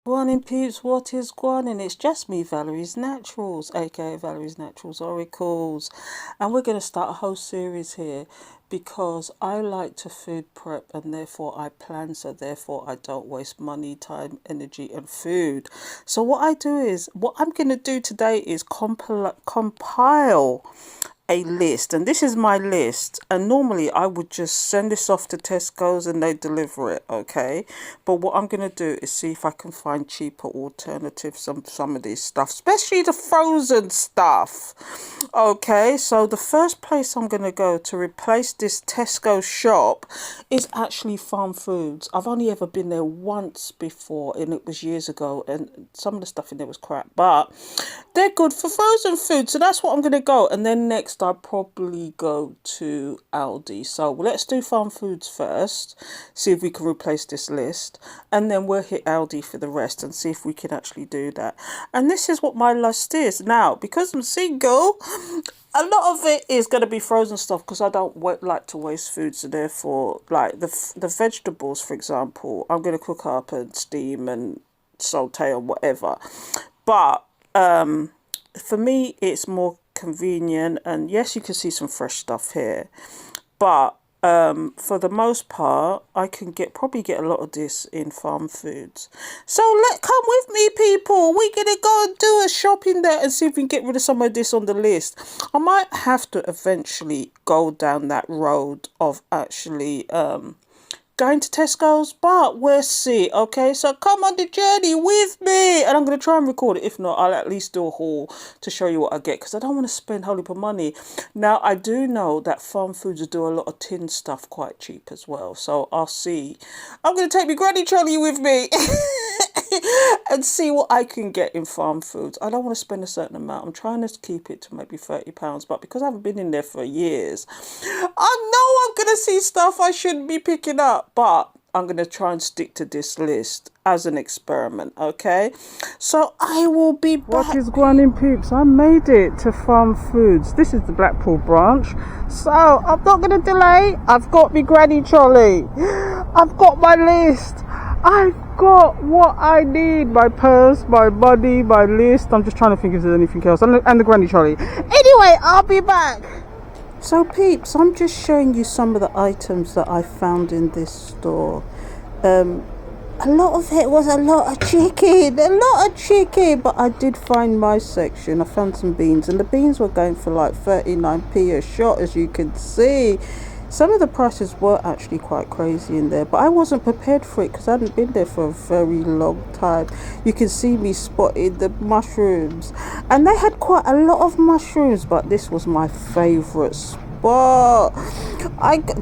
Guanin peeps, what is guanin? It's just me, Valerie's Naturals, aka Valerie's Naturals Oracles. And we're going to start a whole series here because I like to food prep and therefore I plan, so therefore I don't waste money, time, energy, and food. So, what I'm going to do today is compile a list, and this is my list, and normally I would just send this off to Tesco's and they deliver it, okay, but what I'm going to do is see if I can find cheaper alternatives on some of these stuff, especially the frozen stuff. Okay, so the first place I'm going to go to replace this Tesco shop is actually Farm Foods. I've only ever been there once before, and it was years ago, and some of the stuff in there was crap, but they're good for frozen food, so that's what I'm going to go. And then next I'll probably go to Aldi. So let's do Farm Foods first, see if we can replace this list, and then we'll hit Aldi for the rest and see if we can actually do that. And this is what my list is. Now, because I'm single, a lot of it is going to be frozen stuff because I don't like to waste food. So therefore, like the vegetables, for example, I'm going to cook up and steam and saute or whatever. But for me, it's more convenient. And yes, you can see some fresh stuff here, but for the most part, I can probably get a lot of this in Farm Foods. So come with me, people. We're gonna go and do a shopping there and see if we can get rid of some of this on the list. I might have to eventually go down that road of actually going to Tesco's, but we'll see. Okay, so come on the journey with me, and I'm going to try and record it. If not, I'll at least do a haul to show you what I get, because I don't want to spend whole heap of money. Now, I do know that Farm Foods do a lot of tin stuff quite cheap as well, so I'll see. I'm going to take my granny trolley with me and see what I can get in Farm Foods. I don't want to spend a certain amount. I'm trying to keep it to maybe £30, but because I haven't been in there for years, I know I'm going to see stuff I shouldn't be picking up, but I'm going to try and stick to this list as an experiment, okay? So I will be back. What is going on, peeps? I made it to Farm Foods. This is the Blackpool branch. So I'm not going to delay. I've got my granny trolley. I've got my list. I've got what I need. My purse, my money, my list. I'm just trying to think if there's anything else. And the granny trolley. Anyway, I'll be back. So peeps, I'm just showing you some of the items that I found in this store. A lot of it was a lot of chicken, but I did find my section. I found some beans, and the beans were going for like 39p a shot, as you can see. Some of the prices were actually quite crazy in there, but I wasn't prepared for it because I hadn't been there for a very long time. You can see me spotting the mushrooms, and they had quite a lot of mushrooms, but this was my favourite spot.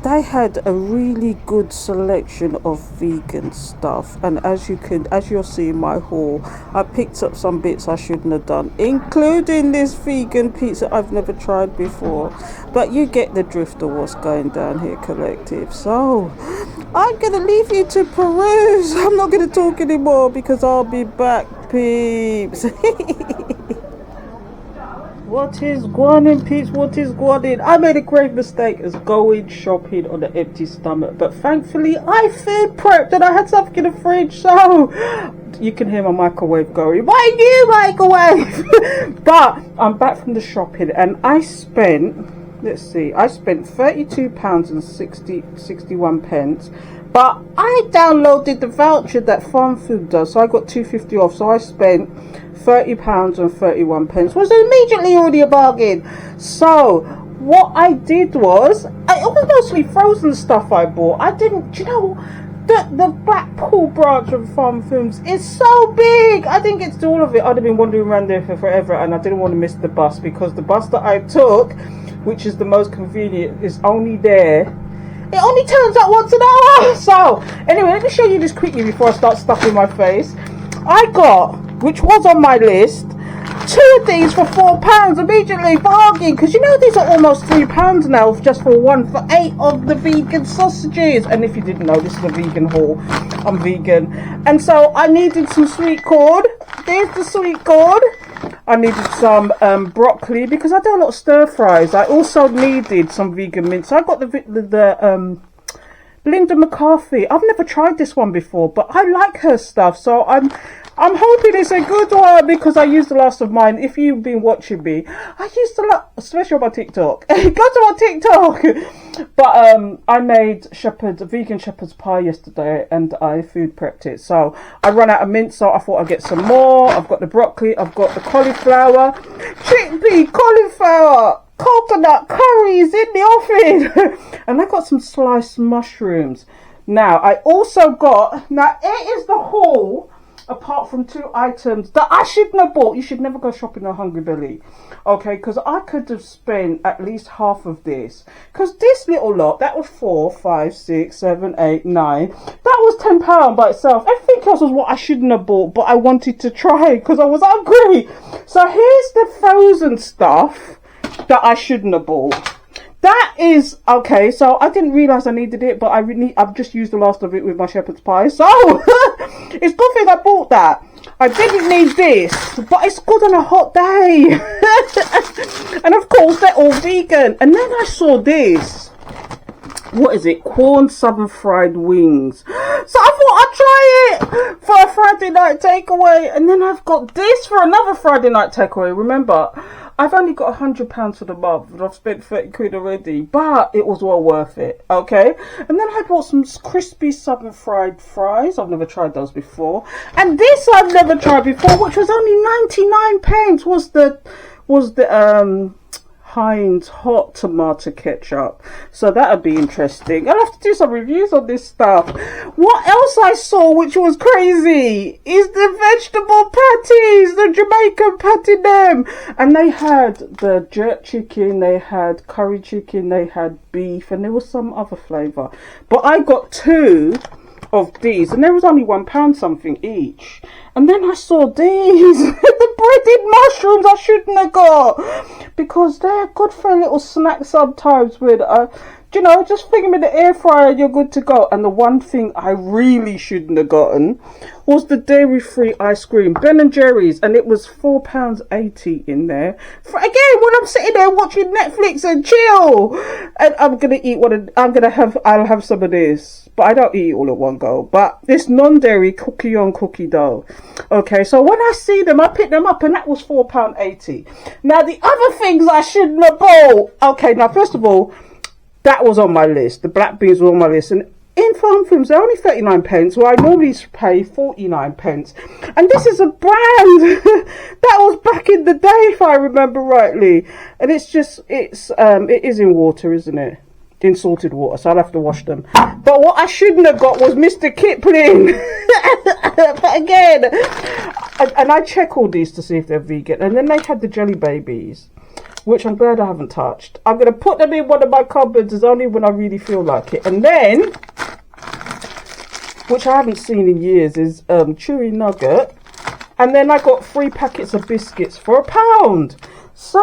They had a really good selection of vegan stuff, and as you'll see in my haul, I picked up some bits I shouldn't have done, including this vegan pizza I've never tried before. But you get the drift of what's going down here, collective. So I'm gonna leave you to peruse. I'm not gonna talk anymore because I'll be back, peeps. What is going on, peeps? What is going on? I made a grave mistake as going shopping on an empty stomach, but thankfully I food prepped and I had something in the fridge, so you can hear my microwave going, my new microwave. But I'm back from the shopping, and I spent, let's see, I spent £32 and 61 pence. But I downloaded the voucher that Farm Food does, so I got £2.50 off. So I spent £30 and 31 pence. Was immediately already a bargain. So what I did was, it was mostly frozen stuff I bought. I didn't, you know, the Blackpool branch of Farm Foods is so big. I didn't get to do all of it. I'd have been wandering around there for forever, and I didn't want to miss the bus, because the bus that I took, which is the most convenient, is only there. It only turns up once an hour. So anyway, let me show you this quickly before I start stuffing my face. I got, which was on my list, 2 of these for £4. Immediately bargain, because you know these are almost £3 now just for 8 of the vegan sausages. And if you didn't know, this is a vegan haul. I'm vegan, and so I needed some sweet corn. There's the sweet corn. I needed some broccoli because I do a lot of stir fries. I also needed some vegan mince. So I got the Linda McCarthy. I've never tried this one before, but I like her stuff. So I I'm hoping it's a good one because I used the last of mine. If you've been watching me, I used the last, especially on my TikTok. Go to my TikTok. But I made vegan shepherd's pie yesterday, and I food prepped it. So I run out of mint, so I thought I'd get some more. I've got the broccoli, I've got the cauliflower, chickpea, cauliflower, coconut curries in the oven, and I got some sliced mushrooms. Now I also got, now it is the haul apart from 2 items that I shouldn't have bought. You should never go shopping on Hungry Belly, okay? Because I could have spent at least half of this, because this little lot, that was 4, 5, 6, 7, 8, 9, that was £10 by itself. Everything else was what I shouldn't have bought, but I wanted to try because I was hungry. So here's the frozen stuff that I shouldn't have bought. That is okay. So I didn't realize I needed it, but I've just used the last of it with my shepherd's pie. So it's good thing I bought that. I didn't need this, but it's good on a hot day. And of course they're all vegan. And then I saw this. What is it? Corn southern fried wings. So I thought I'd try it for a Friday night takeaway. And then I've got this for another Friday night takeaway. Remember, I've only got £100 for the month, and I've spent 30 quid already, but it was well worth it, okay? And then I bought some crispy southern fried fries. I've never tried those before. And this I've never tried before, which was only 99p, was the Heinz hot tomato ketchup. So that'll be interesting. I'll have to do some reviews on this stuff. What else I saw which was crazy is the vegetable patties, the Jamaican patty them. And they had the jerk chicken, they had curry chicken, they had beef, and there was some other flavour. But I got 2 of these, and there was only £1 something each. And then I saw these, the breaded mushrooms I shouldn't have got, because they're good for a little snack sometimes with, just fling them in the air fryer and you're good to go. And the one thing I really shouldn't have gotten was the dairy-free ice cream, Ben & Jerry's, and it was £4.80 in there. Again, when I'm sitting there watching Netflix and chill, and I'm gonna eat I'll have some of this, but I don't eat it all at one go. But this non-dairy cookie on cookie dough. Okay, so when I see them, I pick them up, and that was £4.80. Now the other things I shouldn't have bought. Okay, now first of all, that was on my list. The black beans were on my list, and in Farmfoods they're only 39p, so I normally pay 49p. And this is a brand that was back in the day, if I remember rightly. And it is in water, isn't it? In salted water, so I'll have to wash them. But what I shouldn't have got was Mr. Kipling. But again, and I check all these to see if they're vegan. And then they had the jelly babies, which I'm glad I haven't touched. I'm going to put them in one of my cupboards, is only when I really feel like it. And then, which I haven't seen in years, is Chewy Nugget. And then I got 3 packets of biscuits for £1. So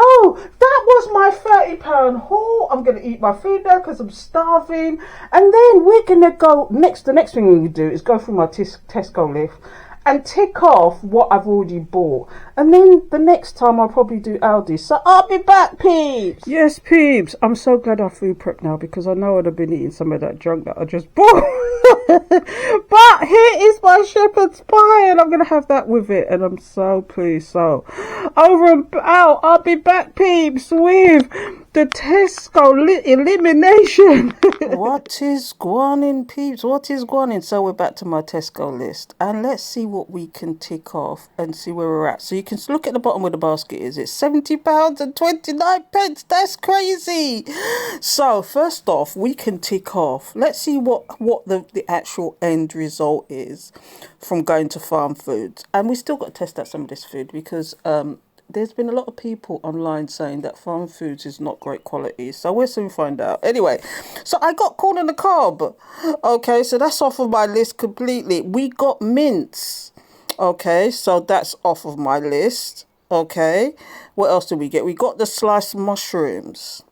that was my £30 haul. I'm going to eat my food now because I'm starving. And then we're going to go, the next thing we're going to do is go through my Tesco list and tick off what I've already bought. And then the next time I'll probably do Aldi. So I'll be back, peeps. Yes, peeps. I'm so glad I food prep now, because I know I'd have been eating some of that junk that I just bought. But here is my shepherd's pie, and I'm going to have that with it. And I'm so pleased. So over and out, I'll be back, peeps, with the Tesco elimination. What is going on, peeps? What is going on? So we're back to my Tesco list, and let's see what we can tick off and see where we're at. So you can look at the bottom where the basket is. It's £70 and 29p. That's crazy. So first off, we can tick off. Let's see what the actual end result is from going to Farmfoods. And we still got to test out some of this food, because there's been a lot of people online saying that Farmfoods is not great quality. So we'll soon find out. Anyway, so I got corn on the cob. Okay, so that's off of my list completely. We got mince. Okay, so that's off of my list. Okay, what else did we get? We got the sliced mushrooms.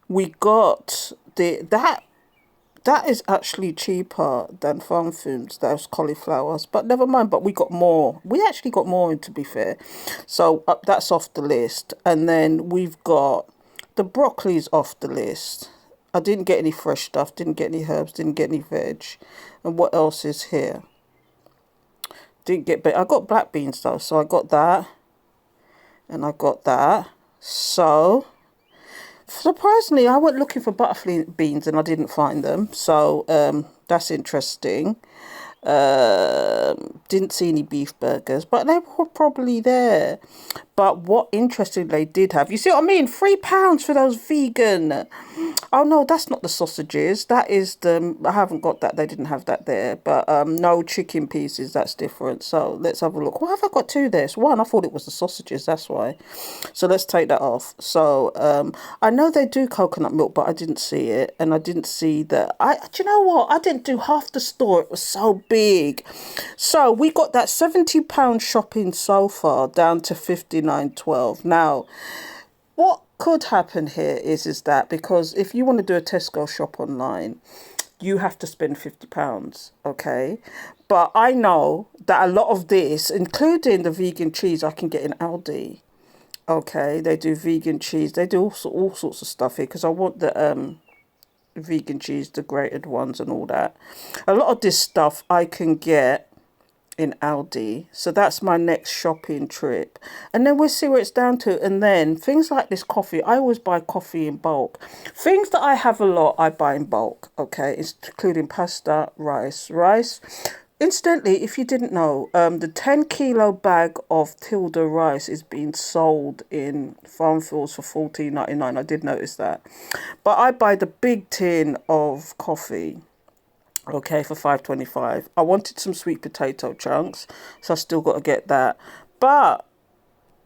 We got that is actually cheaper than Farmfoods, those cauliflowers. But never mind, but we got more. We actually got more, to be fair. So that's off the list. And then we've got the broccoli's off the list. I didn't get any fresh stuff, didn't get any herbs, didn't get any veg. And what else is here? Didn't get, but I got black beans though. So I got that and I got that. So surprisingly, I went looking for butterfly beans and I didn't find them. So that's interesting. Didn't see any beef burgers, but they were probably there. But what interesting they did have, you see what I mean? £3 for those vegan. Oh no, that's not the sausages. That is the, I haven't got that. They didn't have that there. But no chicken pieces. That's different. So let's have a look. Why have I got two there? It's one. I thought it was the sausages. That's why. So let's take that off. So I know they do coconut milk, but I didn't see it, and I didn't see that. Do you know what? I didn't do half the store. It was so big. So we got that £70 shopping so far down to 59.12. Now, what could happen here is that because if you want to do a Tesco shop online, you have to spend £50, okay? But I know that a lot of this, including the vegan cheese, I can get in Aldi. Okay, they do vegan cheese. They do all sorts of stuff here because I want the vegan cheese, the grated ones and all that. A lot of this stuff I can get in Aldi. So that's my next shopping trip. And then we'll see where it's down to. And then things like this coffee, I always buy coffee in bulk. Things that I have a lot, I buy in bulk. Okay, it's including pasta, rice. Incidentally, if you didn't know, the 10-kilo bag of Tilda rice is being sold in Farmfoods for $14.99. I did notice that. But I buy the big tin of coffee, okay, for $5.25. I wanted some sweet potato chunks, so I still got to get that. But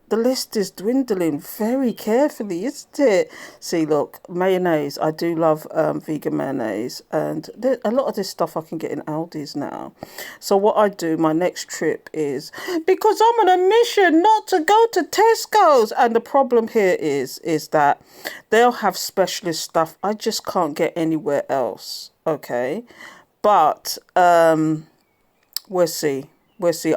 the list is dwindling very carefully, isn't it? See, look, mayonnaise. I do love vegan mayonnaise, and a lot of this stuff I can get in Aldi's now. So what I do, my next trip is, because I'm on a mission not to go to Tesco's, and the problem here is that they'll have specialist stuff I just can't get anywhere else, okay? But we'll see.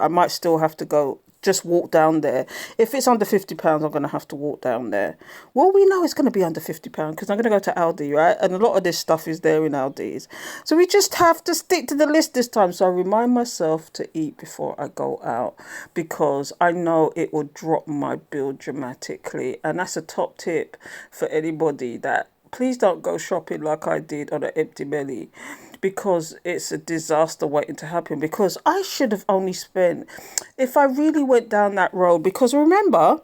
I might still have to go, just walk down there. If it's under £50, I'm going to have to walk down there. Well, we know it's going to be under £50 because I'm going to go to Aldi, right? And a lot of this stuff is there in Aldi's. So we just have to stick to the list this time. So I remind myself to eat before I go out because I know it will drop my bill dramatically. And that's a top tip for anybody that please don't go shopping like I did on an empty belly, because it's a disaster waiting to happen. Because I should have only spent, if I really went down that road, because remember,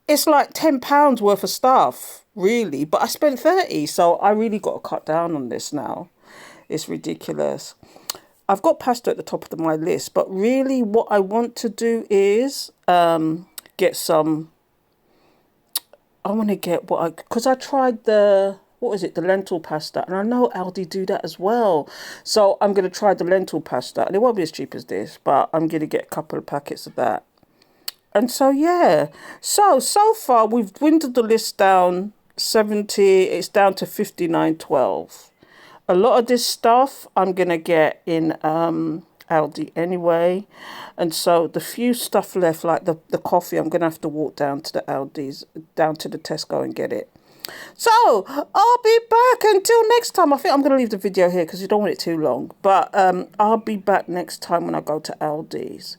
it's like £10 worth of stuff, really, but I spent 30, so I really got to cut down on this now. It's ridiculous. I've got pasta at the top of my list, but really what I want to do is get some, I want to get because I tried the lentil pasta, and I know Aldi do that as well. So I'm going to try the lentil pasta, and it won't be as cheap as this, but I'm going to get a couple of packets of that. And so, yeah. So far, we've dwindled the list down 70. It's down to 59.12. A lot of this stuff I'm going to get in Aldi anyway. And so the few stuff left, like the coffee, I'm going to have to walk down to the Aldi's, down to the Tesco and get it. So I'll be back until next time. I think I'm going to leave the video here because you don't want it too long. But I'll be back next time when I go to Aldi's.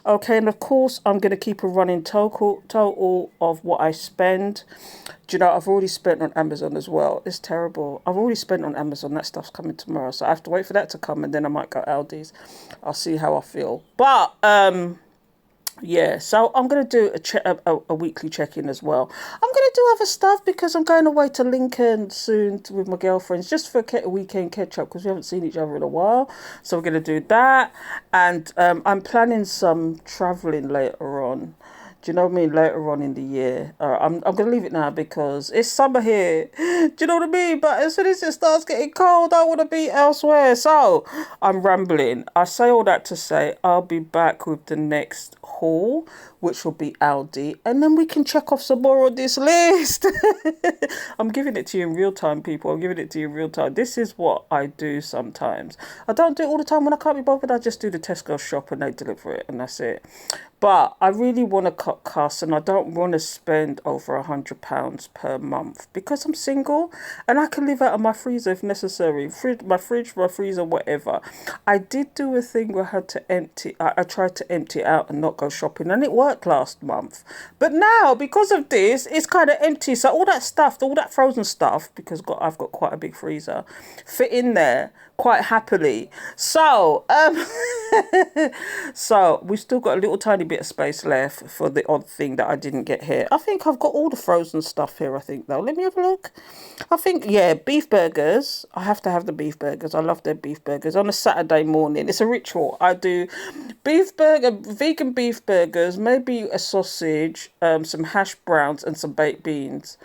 Okay, and of course I'm going to keep a running total of what I spend. Do you know, I've already spent on Amazon as well. It's terrible. I've already spent on Amazon. That stuff's coming tomorrow. So I have to wait for that to come, and then I might go Aldi's. I'll see how I feel. But yeah, so I'm going to do a weekly check-in as well. I'm going to do other stuff because I'm going away to Lincoln soon with my girlfriends just for a weekend catch-up because we haven't seen each other in a while. So we're going to do that. And I'm planning some travelling later on. Do you know what I mean? Later on in the year. I'm going to leave it now because it's summer here. Do you know what I mean? But as soon as it starts getting cold, I want to be elsewhere. So I'm rambling. I say all that to say I'll be back with the next haul, which will be Aldi. And then we can check off some more on this list. I'm giving it to you in real time, people. I'm giving it to you in real time. This is what I do sometimes. I don't do it all the time when I can't be bothered. I just do the Tesco shop and they deliver it and that's it. But I really want to cut costs, and I don't want to spend over £100 per month because I'm single and I can live out of my freezer if necessary. Fridge, my freezer, whatever. I did do a thing where I had to empty. I tried to empty it out and not go shopping, and it worked last month. But now, because of this, it's kind of empty. So all that stuff, all that frozen stuff, because I've got quite a big freezer, fit in there quite happily. So, so we still got a little tiny bit of space left for the odd thing that I didn't get here. I think I've got all the frozen stuff here, I think, though. Let me have a look. I think, yeah, beef burgers. I have to have the beef burgers. I love their beef burgers. On a Saturday morning, it's a ritual. I do vegan beef burgers, maybe a sausage, some hash browns and some baked beans.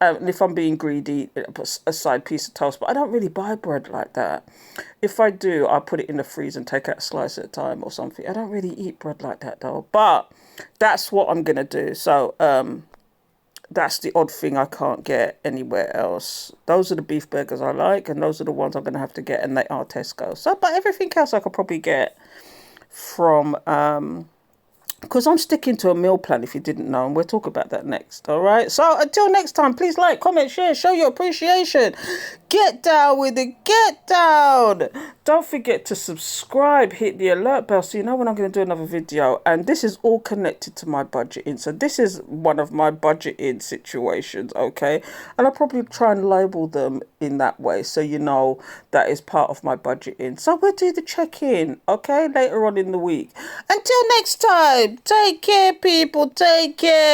And if I'm being greedy, put a side piece of toast. But I don't really buy bread like that. If I do, I put it in the freezer and take out a slice at a time or something. I don't really eat bread like that though. But that's what I'm gonna do. So that's the odd thing I can't get anywhere else. Those are the beef burgers I like, and those are the ones I'm gonna have to get, and they are Tesco. So, but everything else I could probably get from because I'm sticking to a meal plan, if you didn't know, and we'll talk about that next. All right. So until next time, please like, comment, share, show your appreciation. Get down with it. Get down. Don't forget to subscribe, hit the alert bell so you know when I'm going to do another video. And this is all connected to my budgeting. So this is one of my budgeting situations, okay? And I'll probably try and label them in that way so you know that is part of my budgeting. So we'll do the check-in, okay, later on in the week. Until next time, take care, people. Take care.